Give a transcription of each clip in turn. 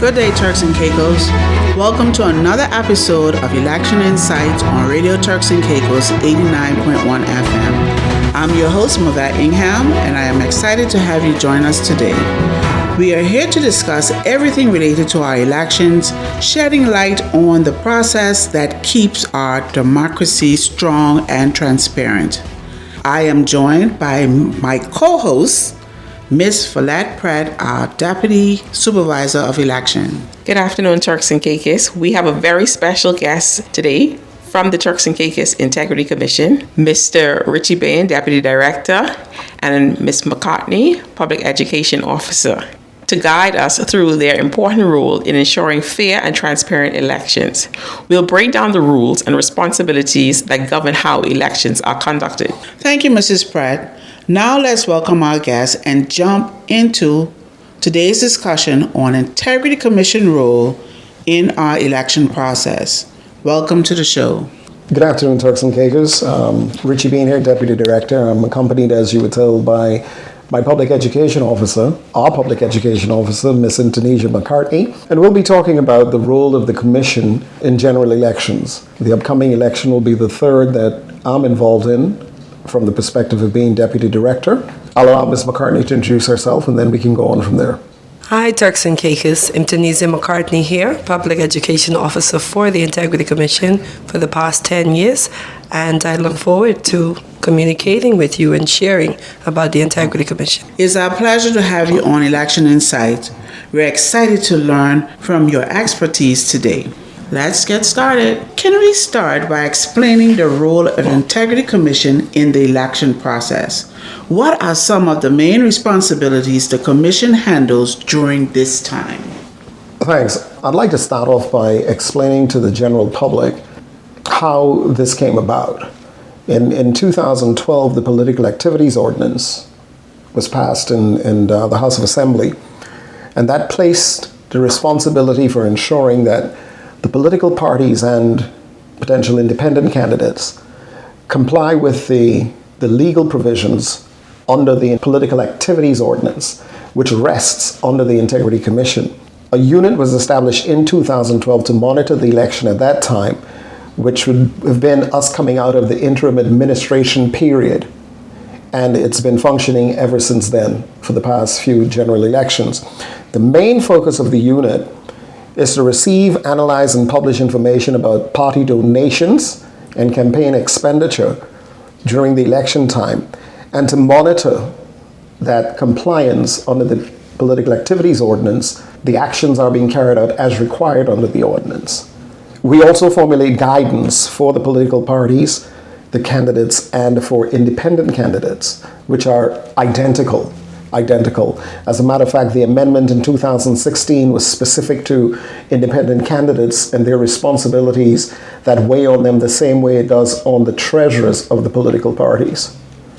Good day, Turks and Caicos. Welcome to another episode of Election Insights on Radio Turks and Caicos 89.1 FM. I'm your host, Mavette Ingham, and I am excited to have you join us today. We are here to discuss everything related to our elections, shedding light on the process that keeps our democracy strong and transparent. I am joined by my co-host, Ms. Follette Pratt, our Deputy Supervisor of Election. Good afternoon, Turks and Caicos. We have a very special guest today from the Turks and Caicos Integrity Commission, Mr. Richie Bain, Deputy Director, and Ms. McCartney, Public Education Officer, to guide us through their important role in ensuring fair and transparent elections. We'll break down the rules and responsibilities that govern how elections are conducted. Thank you, Mrs. Pratt. Now let's welcome our guests and jump into today's discussion on Integrity Commission role in our election process. Welcome to the show. Good afternoon, Turks and Caicos. Richie Bain here, Deputy Director. I'm accompanied, as you were told, by my Public Education Officer, our Public Education Officer, Ms. Indonesia McCartney, and we'll be talking about the role of the Commission in general elections. The upcoming election will be the third that I'm involved in from the perspective of being Deputy Director. I'll allow Ms. McCartney to introduce herself, and then we can go on from there. Hi, Turks and Caicos. Indonesia McCartney here, Public Education Officer for the Integrity Commission for the past 10 years, and I look forward to communicating with you and sharing about the Integrity Commission. It's our pleasure to have you on Election Insight. We're excited to learn from your expertise today. Let's get started. Can we start by explaining the role of Integrity Commission in the election process? What are some of the main responsibilities the Commission handles during this time? Thanks. I'd like to start off by explaining to the general public how this came about. In 2012, the Political Activities Ordinance was passed in the House of Assembly, and that placed the responsibility for ensuring that the political parties and potential independent candidates comply with the legal provisions under the Political Activities Ordinance, which rests under the Integrity Commission. A unit was established in 2012 to monitor the election at that time, which would have been us coming out of the interim administration period. And it's been functioning ever since then for the past few general elections. The main focus of the unit is to receive, analyze, and publish information about party donations and campaign expenditure during the election time, and to monitor that compliance under the Political Activities Ordinance, the actions are being carried out as required under the ordinance. We also formulate guidance for the political parties, the candidates, and for independent candidates, which are identical. As a matter of fact, the amendment in 2016 was specific to independent candidates and their responsibilities that weigh on them the same way it does on the treasurers of the political parties.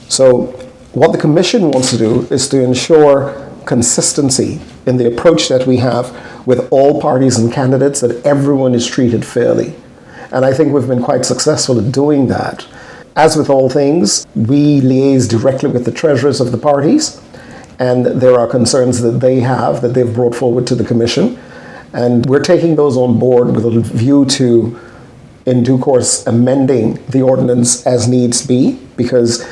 So what the Commission wants to do is to ensure consistency in the approach that we have with all parties and candidates, that everyone is treated fairly. And I think we've been quite successful at doing that. As with all things, we liaise directly with the treasurers of the parties, and there are concerns that they have that they've brought forward to the Commission. And we're taking those on board with a view to, in due course, amending the ordinance as needs be, because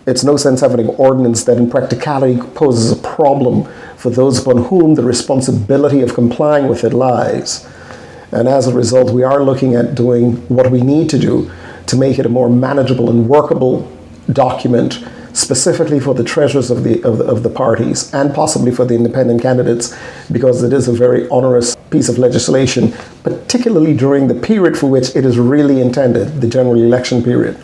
it's no sense having an ordinance that in practicality poses a problem for those upon whom the responsibility of complying with it lies. And as a result, we are looking at doing what we need to do to make it a more manageable and workable document, specifically for the treasurers of the parties and possibly for the independent candidates, because it is a very onerous piece of legislation, particularly during the period for which it is really intended, the general election period.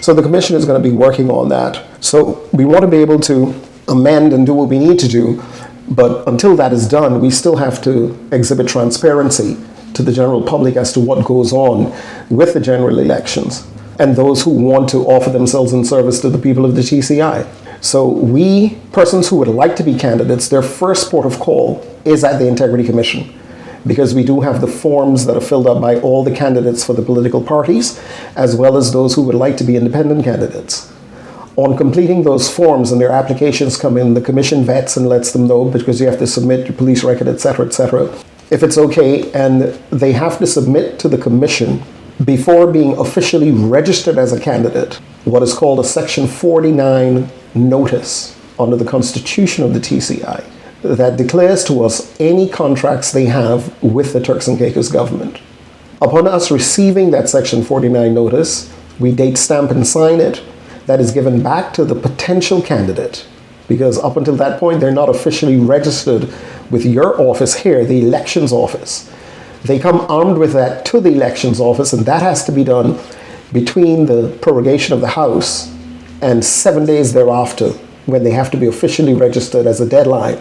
So the Commission is going to be working on that. So we want to be able to amend and do what we need to do, but until that is done, we still have to exhibit transparency to the general public as to what goes on with the general elections and those who want to offer themselves in service to the people of the TCI. So we, persons who would like to be candidates, their first port of call is at the Integrity Commission, because we do have the forms that are filled out by all the candidates for the political parties, as well as those who would like to be independent candidates. On completing those forms and their applications come in, the Commission vets and lets them know, because you have to submit your police record, etc., etc. if it's okay, and they have to submit to the commission before being officially registered as a candidate what is called a Section 49 notice under the Constitution of the TCI that declares to us any contracts they have with the Turks and Caicos government. Upon us receiving that Section 49 notice, we date stamp and sign it. That is given back to the potential candidate, because up until that point, they're not officially registered with your office here, the elections office. They come armed with that to the elections office, and that has to be done between the prorogation of the House and 7 days thereafter, when they have to be officially registered as a deadline.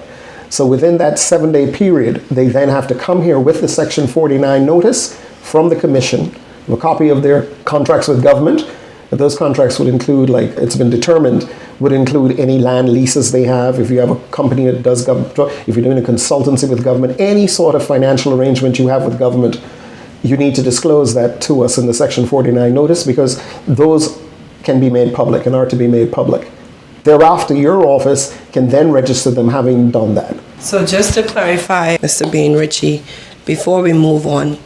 So within that 7-day period, they then have to come here with the Section 49 notice from the commission, a copy of their contracts with government. Those contracts would include, like it's been determined, would include any land leases they have. If you have a company that does government, if you're doing a consultancy with government, any sort of financial arrangement you have with government, you need to disclose that to us in the Section 49 notice, because those can be made public and are to be made public. Thereafter, your office can then register them having done that. So just to clarify, Mr. Bain Ritchie, before we move on,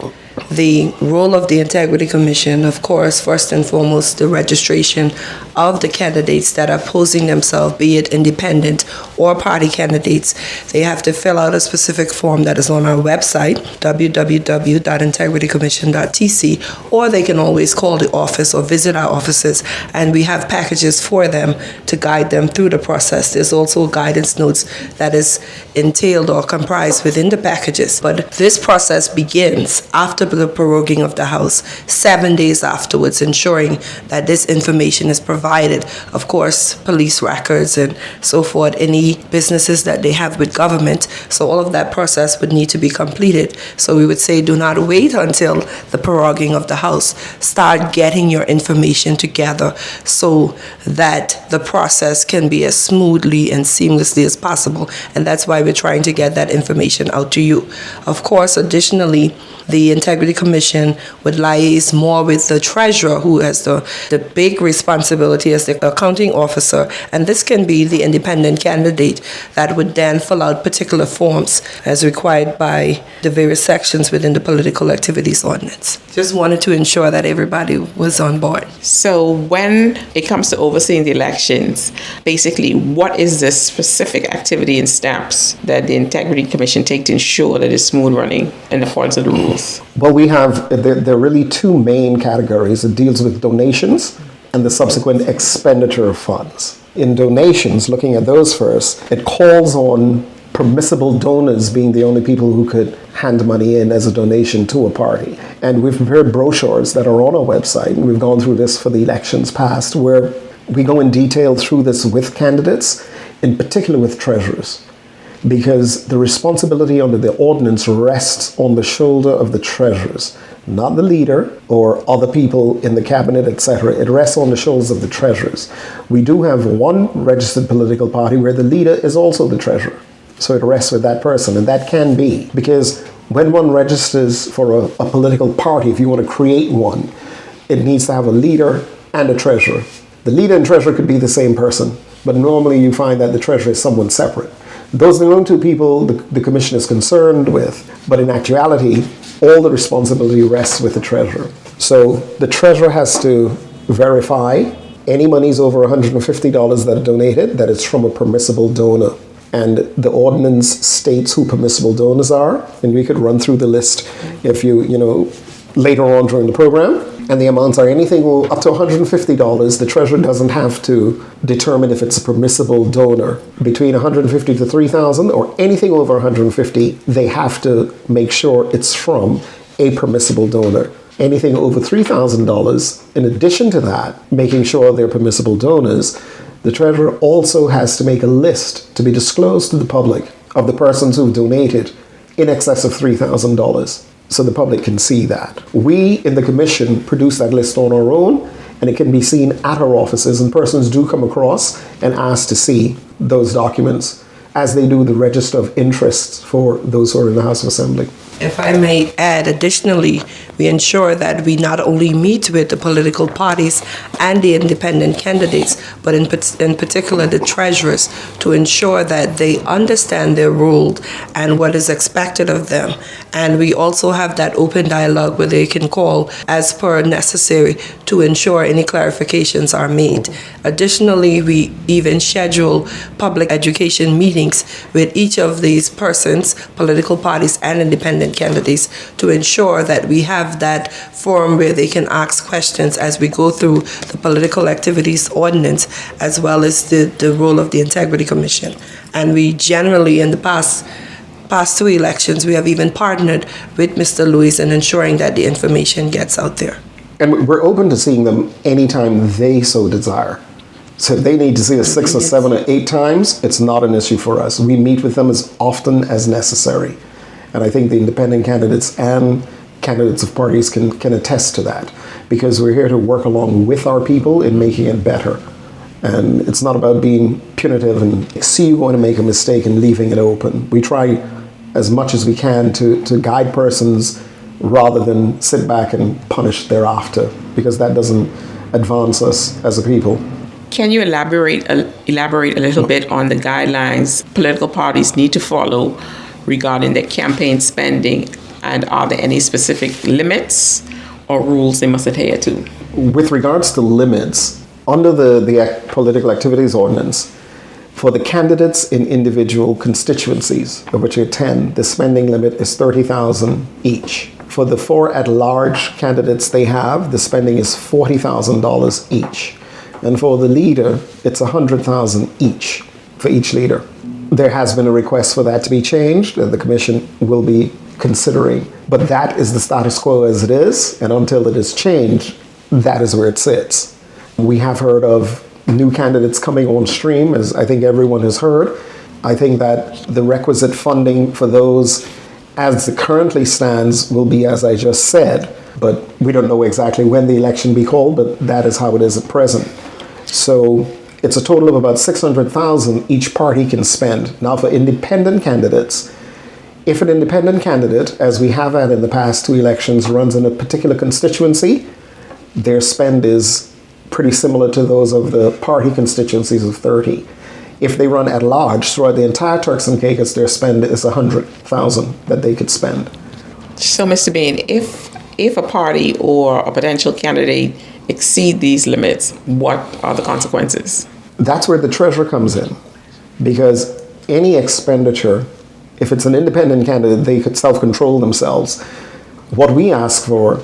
the role of the Integrity Commission, of course, first and foremost, the registration of the candidates that are posing themselves, be it independent or party candidates. They have to fill out a specific form that is on our website, www.integritycommission.tc, or they can always call the office or visit our offices, and we have packages for them to guide them through the process. There's also guidance notes that is entailed or comprised within the packages. But this process begins after the proroguing of the House, 7 days afterwards, ensuring that this information is provided. Of course, police records and so forth, any businesses that they have with government. So all of that process would need to be completed. So we would say do not wait until the proroguing of the House. Start getting your information together so that the process can be as smoothly and seamlessly as possible. And that's why we're trying to get that information out to you. Of course, additionally, the Integrity Commission would liaise more with the treasurer, who has the big responsibility as the accounting officer, and this can be the independent candidate that would then fill out particular forms as required by the various sections within the Political Activities Ordinance. Just wanted to ensure that everybody was on board. So when it comes to overseeing the elections, basically, what is the specific activity and steps that the Integrity Commission take to ensure that it's smooth running in accordance with the rules? Well, there are really two main categories. It deals with donations and the subsequent expenditure of funds. In donations, looking at those first, it calls on permissible donors being the only people who could hand money in as a donation to a party. And we've prepared brochures that are on our website, and we've gone through this for the elections past, where we go in detail through this with candidates, in particular with treasurers, because the responsibility under the ordinance rests on the shoulder of the treasurers, not the leader or other people in the cabinet, etc. It rests on the shoulders of the treasurers. We do have one registered political party where the leader is also the treasurer. So it rests with that person, and that can be, because when one registers for a political party, if you want to create one, it needs to have a leader and a treasurer. The leader and treasurer could be the same person, but normally you find that the treasurer is someone separate. Those are the only two people the commission is concerned with, but in actuality, all the responsibility rests with the treasurer. So the treasurer has to verify any monies over $150 that are donated, that it's from a permissible donor. And the ordinance states who permissible donors are, and we could run through the list if you later on during the program. And the amounts are anything up to $150. The treasurer doesn't have to determine if it's a permissible donor. Between $150 to $3,000 or anything over $150, they have to make sure it's from a permissible donor. Anything over $3,000, in addition to that, making sure they're permissible donors, the treasurer also has to make a list to be disclosed to the public of the persons who've donated in excess of $3,000. So the public can see that. We in the commission produce that list on our own, and it can be seen at our offices, and persons do come across and ask to see those documents as they do the register of interests for those who are in the House of Assembly. If I may add, additionally, we ensure that we not only meet with the political parties and the independent candidates, but in particular the treasurers, to ensure that they understand their role and what is expected of them. And we also have that open dialogue where they can call as per necessary to ensure any clarifications are made. Additionally, we even schedule public education meetings with each of these persons, political parties and independent candidates, to ensure that we have that forum where they can ask questions as we go through the political activities ordinance, as well as the role of the Integrity Commission. And we generally, in the past 2 elections, we have even partnered with Mr. Lewis in ensuring that the information gets out there. And we're open to seeing them anytime they so desire. So if they need to see us 6 or 7 or 8 times, it's not an issue for us. We meet with them as often as necessary. And I think the independent candidates and candidates of parties can attest to that, because we're here to work along with our people in making it better. And it's not about being punitive and see you going to make a mistake and leaving it open. We try as much as we can to guide persons rather than sit back and punish thereafter, because that doesn't advance us as a people. Can you elaborate a little bit on the guidelines political parties need to follow regarding their campaign spending, and are there any specific limits or rules they must adhere to? With regards to limits, under the political activities ordinance, for the candidates in individual constituencies, of which are 10, the spending limit is $30,000 each. For the 4 at-large candidates they have, the spending is $40,000 each. And for the leader, it's $100,000 each for each leader. There has been a request for that to be changed, and the Commission will be considering. But that is the status quo as it is, and until it is changed, that is where it sits. We have heard of new candidates coming on stream, as I think everyone has heard. I think that the requisite funding for those as it currently stands will be as I just said, but we don't know exactly when the election be called, but that is how it is at present. So it's a total of about $600,000 each party can spend. Now for independent candidates, if an independent candidate, as we have had in the past 2 elections, runs in a particular constituency, their spend is pretty similar to those of the party constituencies of 30. If they run at large throughout the entire Turks and Caicos, their spend is $100,000 that they could spend. So, Mr. Bain, if a party or a potential candidate exceed these limits, what are the consequences? That's where the treasurer comes in, because any expenditure, if it's an independent candidate, they could self-control themselves. What we ask for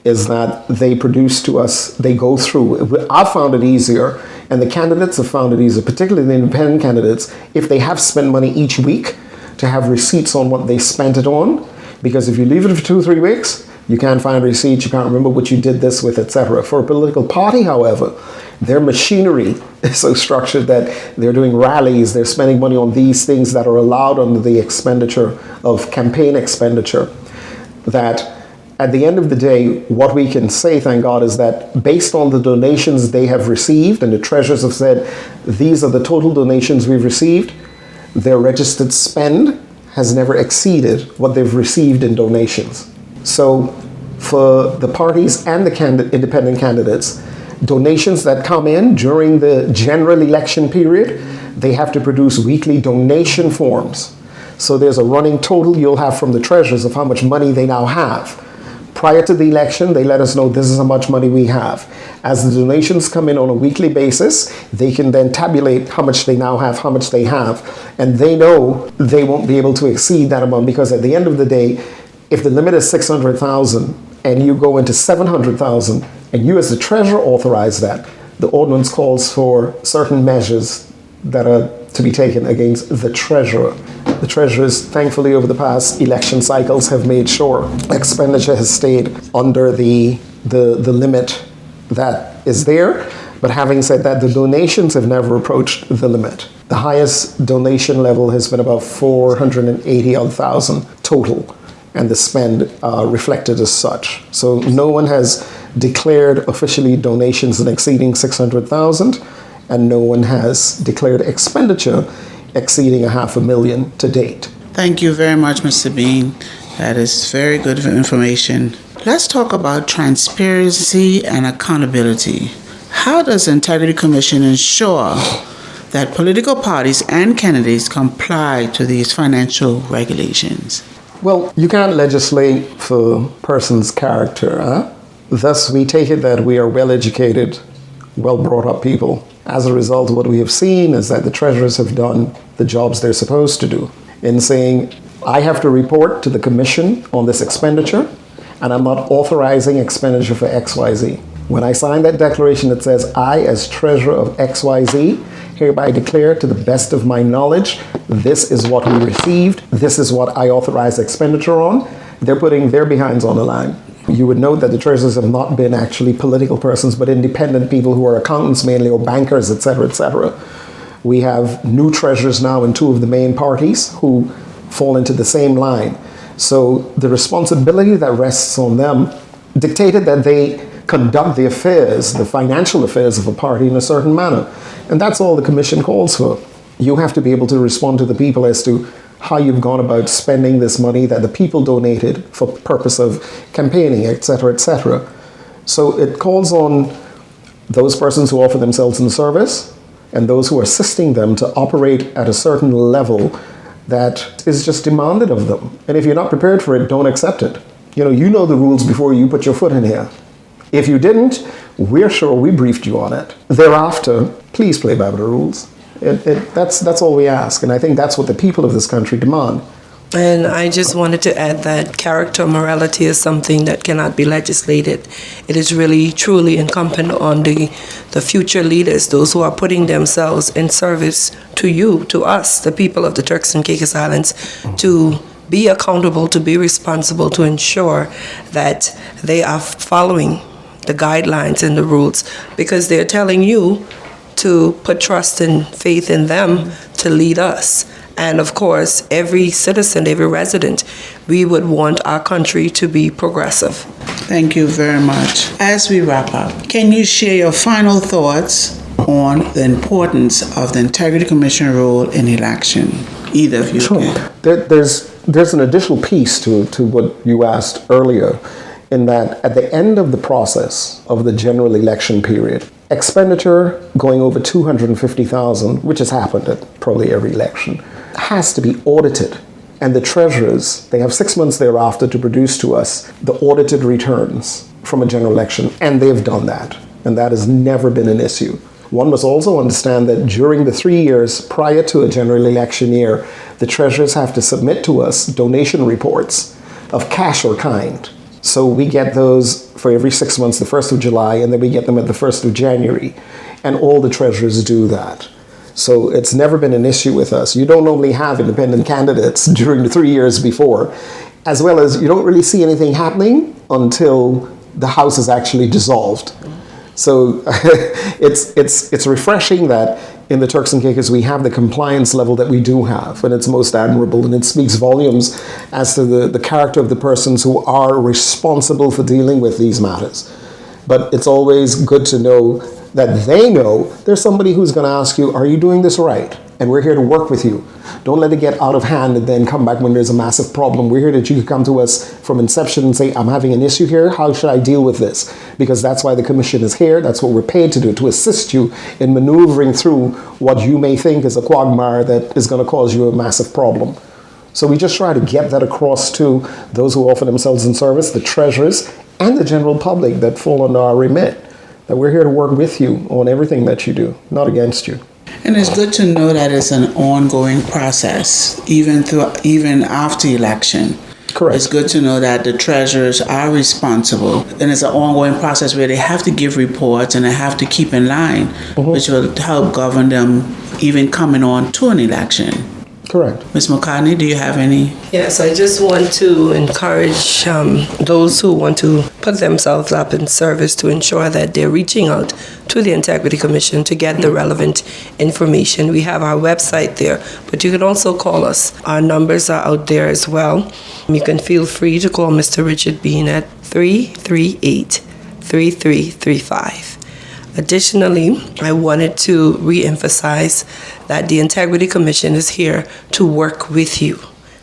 is that they produce to us, they go through. I've found it easier, and the candidates have found it easier, particularly the independent candidates, if they have spent money each week, to have receipts on what they spent it on. Because if you leave it for 2 or 3 weeks, you can't find receipts, you can't remember what you did this with, etc. For a political party, however, their machinery is so structured that they're doing rallies, they're spending money on these things that are allowed under the expenditure of campaign expenditure, that at the end of the day, what we can say, thank God, is that based on the donations they have received, and the treasurers have said, these are the total donations we've received, their registered spend has never exceeded what they've received in donations. So for the parties and the independent candidates, donations that come in during the general election period, they have to produce weekly donation forms. So there's a running total you'll have from the treasurers of how much money they now have. Prior to the election, they let us know this is how much money we have. As the donations come in on a weekly basis, they can then tabulate how much they now have, how much they have, and they know they won't be able to exceed that amount, because at the end of the day, if the limit is 600,000 and you go into 700,000 and you as the treasurer authorize that, the ordinance calls for certain measures that are to be taken against the treasurer. The treasurers, thankfully, over the past election cycles have made sure expenditure has stayed under the limit that is there. But having said that, the donations have never approached the limit. The highest donation level has been about 480,000 total, and the spend reflected as such. So no one has declared officially donations exceeding 600,000, and no one has declared expenditure exceeding $500,000 to date. Thank you very much, Mr. Bean. That is very good information. Let's talk about transparency and accountability. How does the Integrity Commission ensure that political parties and candidates comply to these financial regulations? Well, you can't legislate for a person's character. Huh? Thus, we take it that we are well-educated, well-brought-up people. As a result, what we have seen is that the treasurers have done the jobs they're supposed to do in saying, I have to report to the commission on this expenditure, and I'm not authorizing expenditure for XYZ. When I sign that declaration, it says, I, as treasurer of XYZ, hereby declare to the best of my knowledge, this is what we received, this is what I authorize expenditure on. They're putting their behinds on the line. You would note that the treasurers have not been actually political persons, but independent people who are accountants mainly, or bankers, etc., etc. We have new treasurers now in two of the main parties who fall into the same line. So the responsibility that rests on them dictated that they conduct the affairs, the financial affairs of a party in a certain manner. And that's all the commission calls for. You have to be able to respond to the people as to how you've gone about spending this money that the people donated for purpose of campaigning, etc., etc. So it calls on those persons who offer themselves in service and those who are assisting them to operate at a certain level that is just demanded of them. And if you're not prepared for it, don't accept it. You know the rules before you put your foot in here. If you didn't, we're sure we briefed you on it. Thereafter, please play by the rules. That's all we ask, and I think that's what the people of this country demand. And I just wanted to add that character morality is something that cannot be legislated. It is really, truly incumbent on the future leaders, those who are putting themselves in service to you, to us, the people of the Turks and Caicos Islands, to be accountable, to be responsible, to ensure that they are following the guidelines and the rules, because they're telling you to put trust and faith in them to lead us. And of course, every citizen, every resident, we would want our country to be progressive. Thank you very much. As we wrap up, can you share your final thoughts on the importance of the Integrity Commission role in election? Either of you can. There's an additional piece to what you asked earlier, in that at the end of the process of the general election period, expenditure going over $250,000, which has happened at probably every election, has to be audited. And the treasurers, they have 6 months thereafter to produce to us the audited returns from a general election, and they've done that. And that has never been an issue. One must also understand that during the 3 years prior to a general election year, the treasurers have to submit to us donation reports of cash or kind. So we get those for every 6 months, the 1st of July, and then we get them at the 1st of January. And all the treasurers do that. So it's never been an issue with us. You don't normally have independent candidates during the 3 years before, as well as you don't really see anything happening until the House is actually dissolved. So it's refreshing that in the Turks and Caicos we have the compliance level that we do have, and it's most admirable, and it speaks volumes as to the character of the persons who are responsible for dealing with these matters. But it's always good to know that they know there's somebody who's going to ask you, are you doing this right? And we're here to work with you. Don't let it get out of hand and then come back when there's a massive problem. We're here that you can come to us from inception and say, I'm having an issue here. How should I deal with this? Because that's why the commission is here. That's what we're paid to do, to assist you in maneuvering through what you may think is a quagmire that is going to cause you a massive problem. So we just try to get that across to those who offer themselves in service, the treasurers, and the general public that fall under our remit, that we're here to work with you on everything that you do, not against you. And it's good to know that it's an ongoing process, even after election. Correct. It's good to know that the treasurers are responsible, and it's an ongoing process where they have to give reports and they have to keep in line, which will help govern them even coming on to an election. Correct. Ms. McCartney, do you have any? Yes, I just want to encourage those who want to put themselves up in service to ensure that they're reaching out to the Integrity Commission to get the relevant information. We have our website there, but you can also call us. Our numbers are out there as well. You can feel free to call Mr. Richard Bean at 338-3335. Additionally, I wanted to re-emphasize that the Integrity Commission is here to work with you.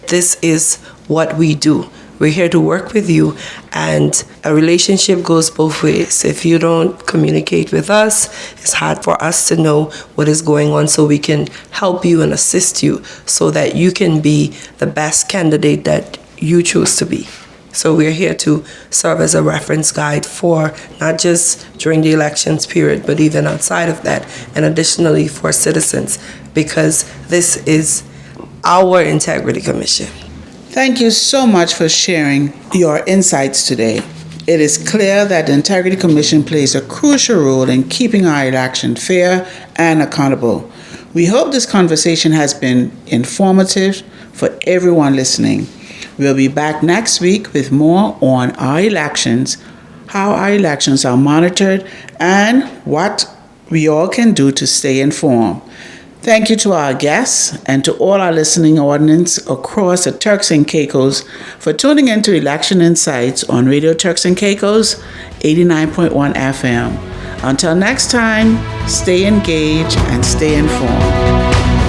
This is what we do. We're here to work with you, and a relationship goes both ways. If you don't communicate with us, it's hard for us to know what is going on, so we can help you and assist you so that you can be the best candidate that you choose to be. So we're here to serve as a reference guide for not just during the elections period, but even outside of that, and additionally for citizens, because this is our Integrity Commission. Thank you so much for sharing your insights today. It is clear that the Integrity Commission plays a crucial role in keeping our election fair and accountable. We hope this conversation has been informative for everyone listening. We'll be back next week with more on our elections, how our elections are monitored, and what we all can do to stay informed. Thank you to our guests and to all our listening audience across the Turks and Caicos for tuning into Election Insights on Radio Turks and Caicos 89.1 FM. Until next time, stay engaged and stay informed.